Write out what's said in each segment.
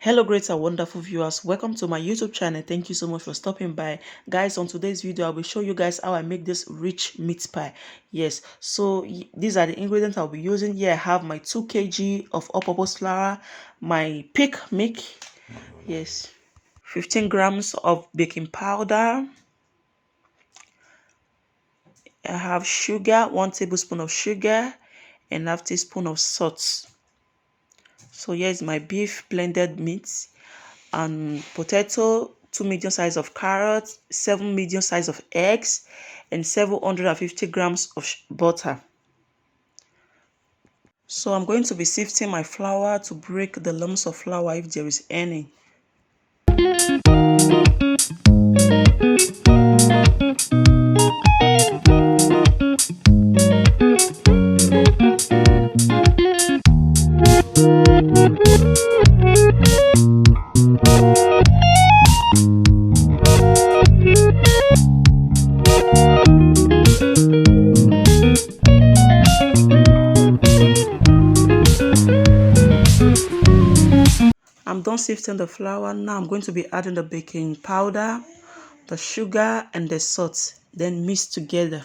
Hello great and wonderful viewers, welcome to my YouTube channel. Thank you so much for stopping by. Guys, on today's video I will show you guys how I make this rich meat pie. Yes, so these are the ingredients I'll be using. Here I have my 2 kg of all-purpose flour, my peak milk, yes, 15 grams of baking powder. I have sugar, 1 tablespoon of sugar, and half teaspoon of salt. So here is my beef blended meat and potato, 2 medium size of carrots, 7 medium size of eggs, and 750 grams of butter. So I'm going to be sifting my flour to break the lumps of flour if there is any. I'm done sifting the flour. Now I'm going to be adding the baking powder, the sugar, and the salt. Then mix together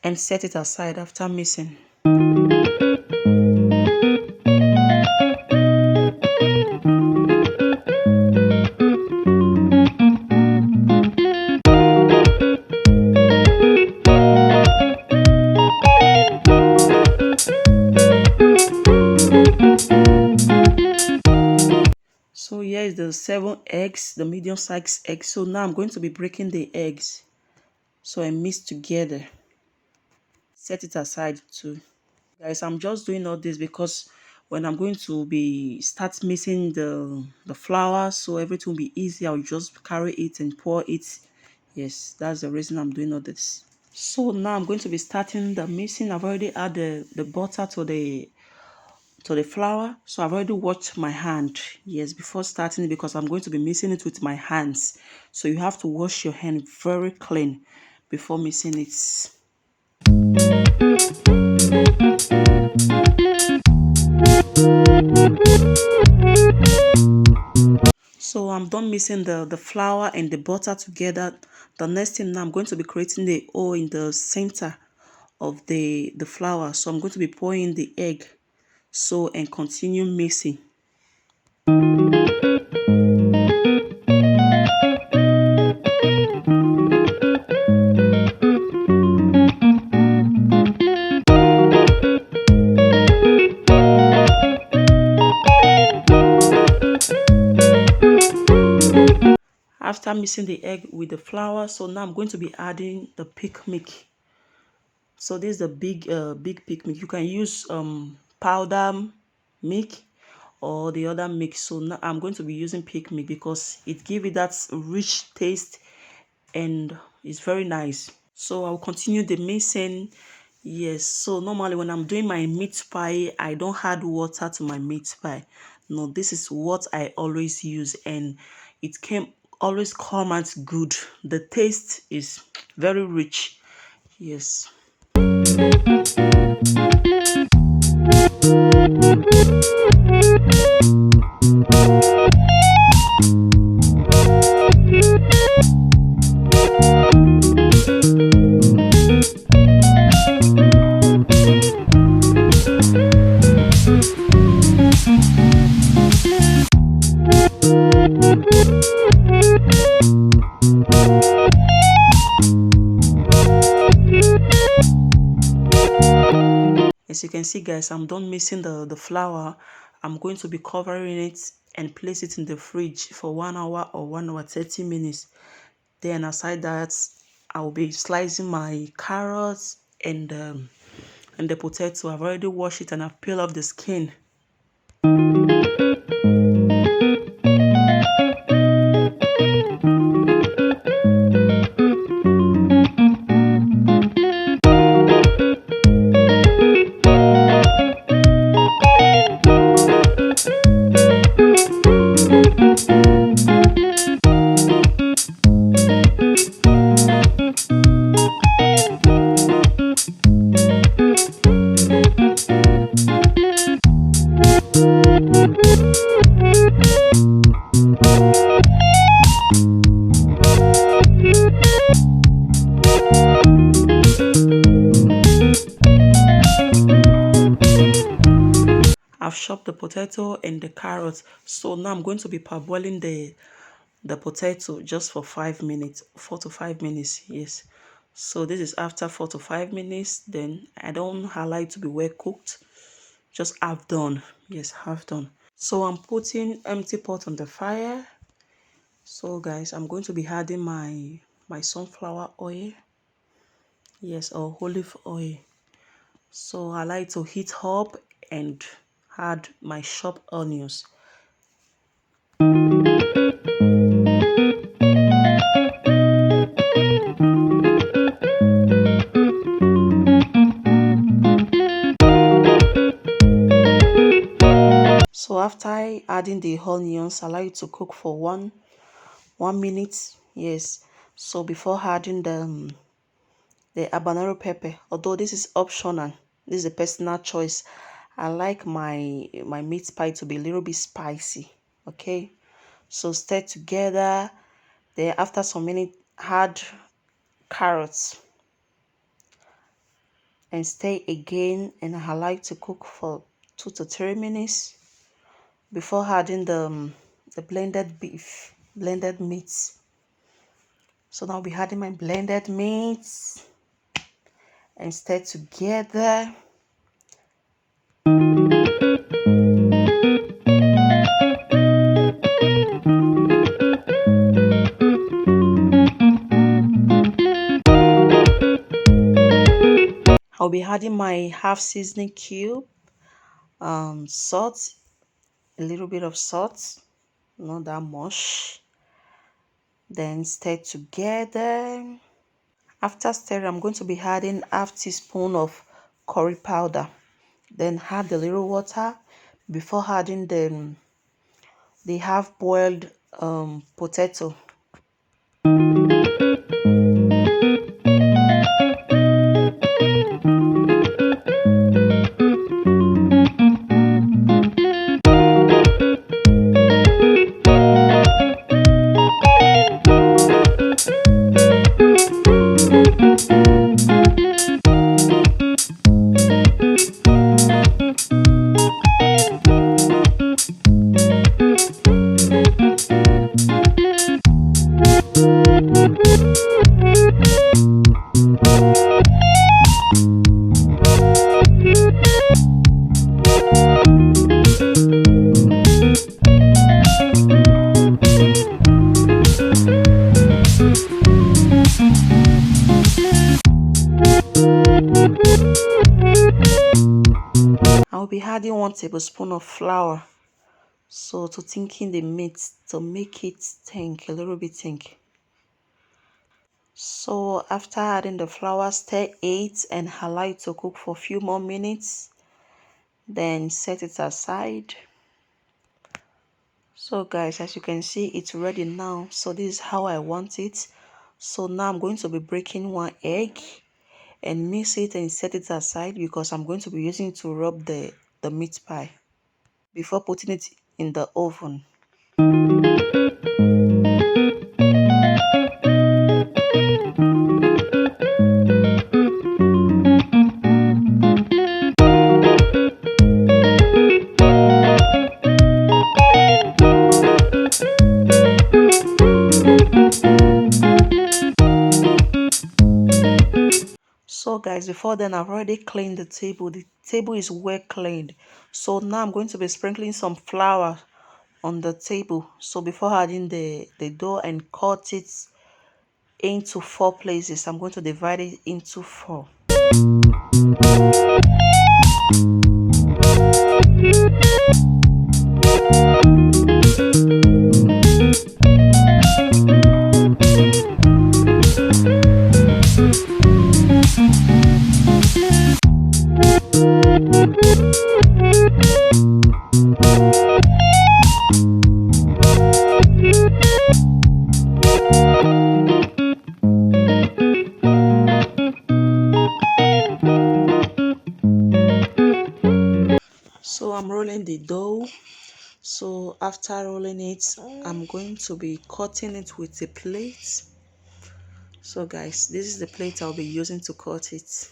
and set it aside after mixing. So here is the 7 eggs, the medium size eggs. So now I'm going to be breaking the eggs. So I mix together. Set it aside too. Guys, I'm just doing all this because when I'm going to be start mixing the flour, so everything will be easy, I'll just carry it and pour it. Yes, that's the reason I'm doing all this. So now I'm going to be starting the mixing. I've already added the butter to the flour, so I've already washed my hand, yes, before starting it, because I'm going to be mixing it with my hands. So you have to wash your hand very clean before mixing it. So I'm done mixing the flour and the butter together. The next thing, now I'm going to be creating the hole in the center of the flour. So I'm going to be pouring the egg, so, and continue mixing. After mixing the egg with the flour, so now I'm going to be adding the peak milk. So this is the big peak milk. You can use powder milk or the other milk. So now I'm going to be using peak milk because it gives it that rich taste and it's very nice. So I'll continue the mixing. Yes, so normally when I'm doing my meat pie, I don't add water to my meat pie. No, this is what I always use, and it can always come out good. The taste is very rich. Yes. As you can see, guys, I'm done mixing the flour. I'm going to be covering it and place it in the fridge for 1 hour or 1 hour 30 minutes. Then aside that, I'll be slicing my carrots and the potato. I've already washed it and I've peeled off the skin. chop the potato and the carrots. So now I'm going to be parboiling the potato just for 5 minutes, 4 to 5 minutes. Yes. So this is after 4 to 5 minutes. Then I don't allow it to be well cooked, just half done. Yes, half done. So I'm putting empty pot on the fire. So guys, I'm going to be adding my sunflower oil. Yes, or olive oil. So I like to heat up and add my chopped onions. So after adding the onions, I like it to cook for one minute. Yes. So before adding the habanero pepper, although this is optional, this is a personal choice. I like my meat pie to be a little bit spicy. Okay. So stir together. Then after some minutes, add carrots and stir again, and I like to cook for 2 to 3 minutes before adding the blended meats. So now I'll be adding my blended meats and stir together. I'll be adding my half seasoning cube, salt, a little bit of salt, not that much. Then stir together. After stirring, I'm going to be adding half teaspoon of curry powder. Then add a little water before adding the half boiled potato. I'll be adding 1 tablespoon of flour, so to thicken the meat, to make it think a little bit thick. So after adding the flour, stir it and allow it to cook for a few more minutes. Then set it aside. So guys, as you can see, it's ready now. So this is how I want it. So now I'm going to be breaking 1 egg and mix it and set it aside, because I'm going to be using it to rub the meat pie before putting it in the oven. So guys, before then I've already cleaned the table. The table is well cleaned. So now I'm going to be sprinkling some flour on the table. So before adding the dough and cut it into 4 places, I'm going to divide it into 4. So I'm rolling the dough. So after rolling it, I'm going to be cutting it with a plate. So guys, this is the plate I'll be using to cut it.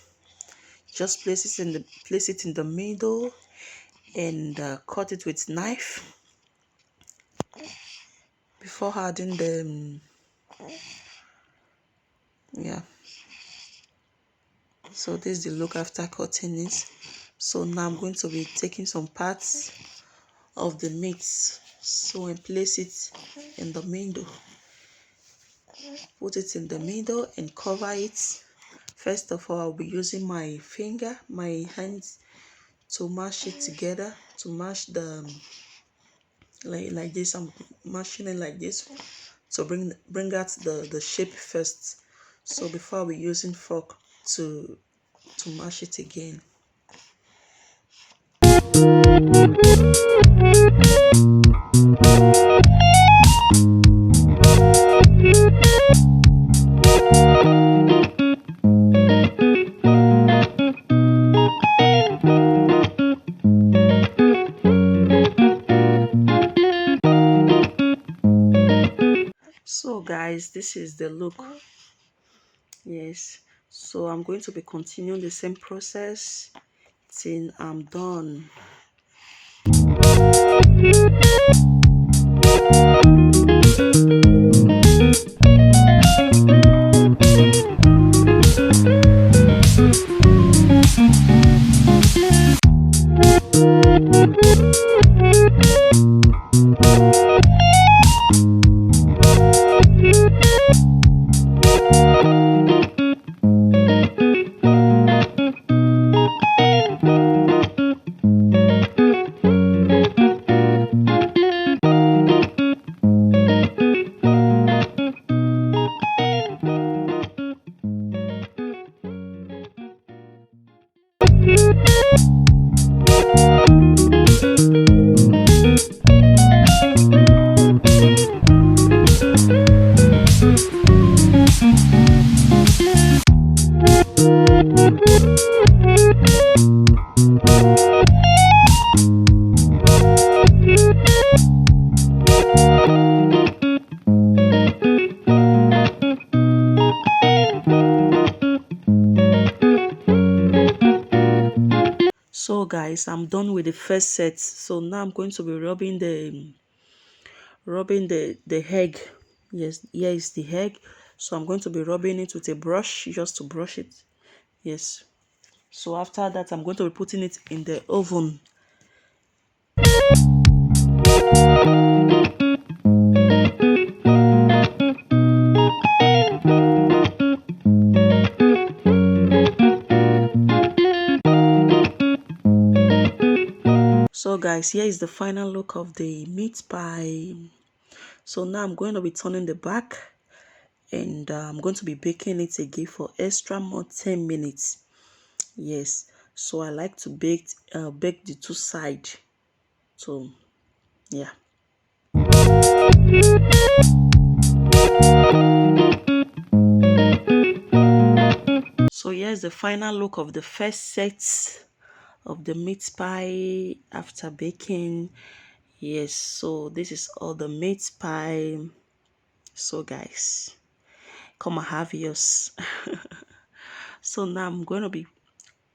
Just place it in the middle and cut it with knife before adding the yeah. So this is the look after cutting it. So now I'm going to be taking some parts of the meat, so I place it in the middle, put it in the middle and cover it. First of all, I'll be using my finger, my hands, to mash it together, to mash the like this. I'm mashing it like this to bring out the shape first. So before I'll be using fork to mash it again. So guys, this is the look. Yes, so I'm going to be continuing the same process till I'm done. So guys, I'm done with the first set. So now I'm going to be rubbing the egg. Yes, here is the egg. So I'm going to be rubbing it with a brush just to brush it. Yes. So after that, I'm going to be putting it in the oven. So guys, here is the final look of the meat pie. So now I'm going to be turning the back, and I'm going to be baking it again for extra more 10 minutes. Yes, so I like to bake the two sides. So yeah. So here's the final look of the first set of the meat pie after baking. Yes, so this is all the meat pie. So guys, come and have yours. So now I'm going to be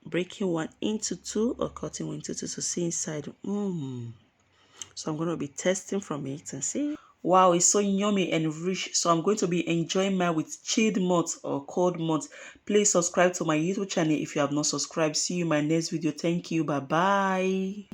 breaking one into two or cutting one into two to see inside. So I'm going to be testing from it and see. Wow, it's so yummy and rich. So I'm going to be enjoying mine with chilled malt or cold malt. Please subscribe to my YouTube channel if you have not subscribed. See you in my next video. Thank you. Bye bye.